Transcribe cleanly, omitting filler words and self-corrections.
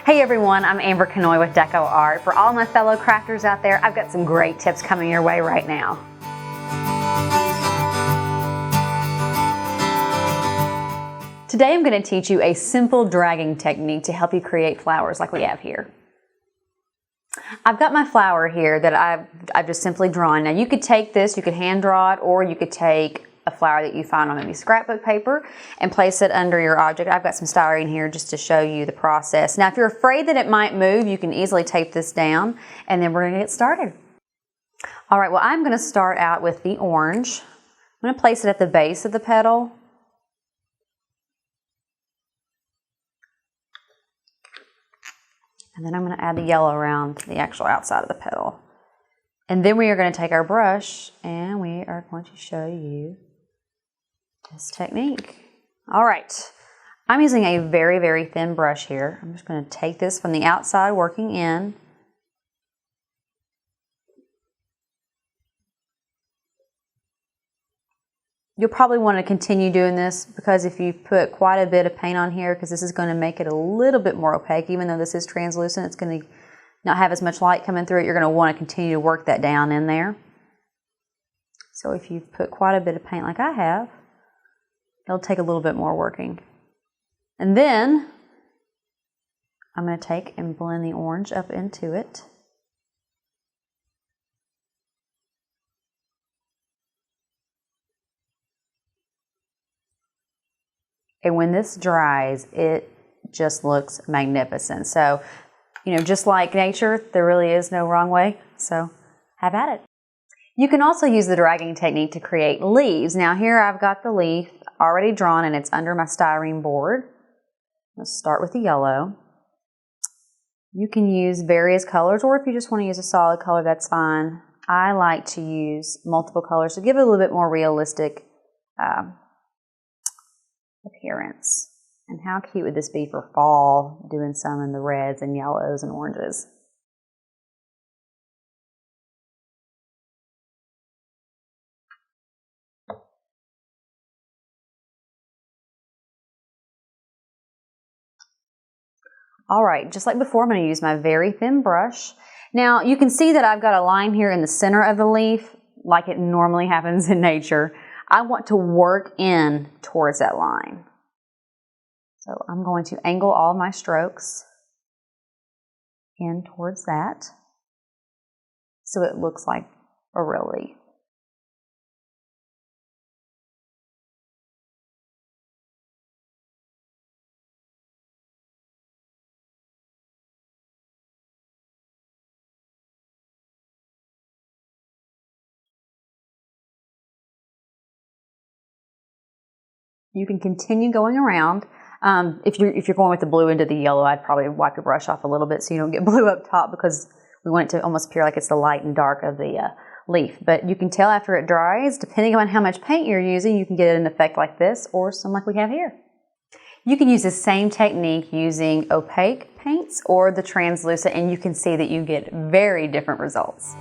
Hey everyone, I'm Amber Canoy with DecoArt. For all my fellow crafters out there, I've got some great tips coming your way right now. Today I'm going to teach you a simple dragging technique to help you create flowers like we have here. I've got my flower here that I've just simply drawn. Now you could take this, you could hand draw it, or you could take a flower that you find on maybe scrapbook paper and place it under your object. I've got some styrene here just to show you the process. Now if you're afraid that it might move, you can easily tape this down and then we're going to get started. Alright, well I'm going to start out with the orange. I'm going to place it at the base of the petal. And then I'm going to add the yellow around the actual outside of the petal. And then we are going to take our brush and we are going to show you this technique. All right, I'm using a very, very thin brush here. I'm just going to take this from the outside working in. You'll probably want to continue doing this because if you put quite a bit of paint on here, because this is going to make it a little bit more opaque, even though this is translucent, it's going to not have as much light coming through it. You're going to want to continue to work that down in there. So if you've put quite a bit of paint like I have, it'll take a little bit more working. And then I'm going to take and blend the orange up into it. And when this dries, it just looks magnificent. So, you know, just like nature, there really is no wrong way. So have at it. You can also use the dragging technique to create leaves. Now here I've got the leaf already drawn and it's under my styrene board. Let's start with the yellow. You can use various colors, or if you just want to use a solid color, that's fine. I like to use multiple colors to give it a little bit more realistic appearance. And how cute would this be for fall, doing some in the reds and yellows and oranges. Alright, just like before, I'm going to use my very thin brush. Now you can see that I've got a line here in the center of the leaf, like it normally happens in nature. I want to work in towards that line. So I'm going to angle all my strokes in towards that so it looks like a real leaf. You can continue going around. If you're going with the blue into the yellow, I'd probably wipe your brush off a little bit so you don't get blue up top, because we want it to almost appear like it's the light and dark of the leaf. But you can tell after it dries, depending on how much paint you're using, you can get an effect like this or some like we have here. You can use the same technique using opaque paints or the translucent, and you can see that you get very different results.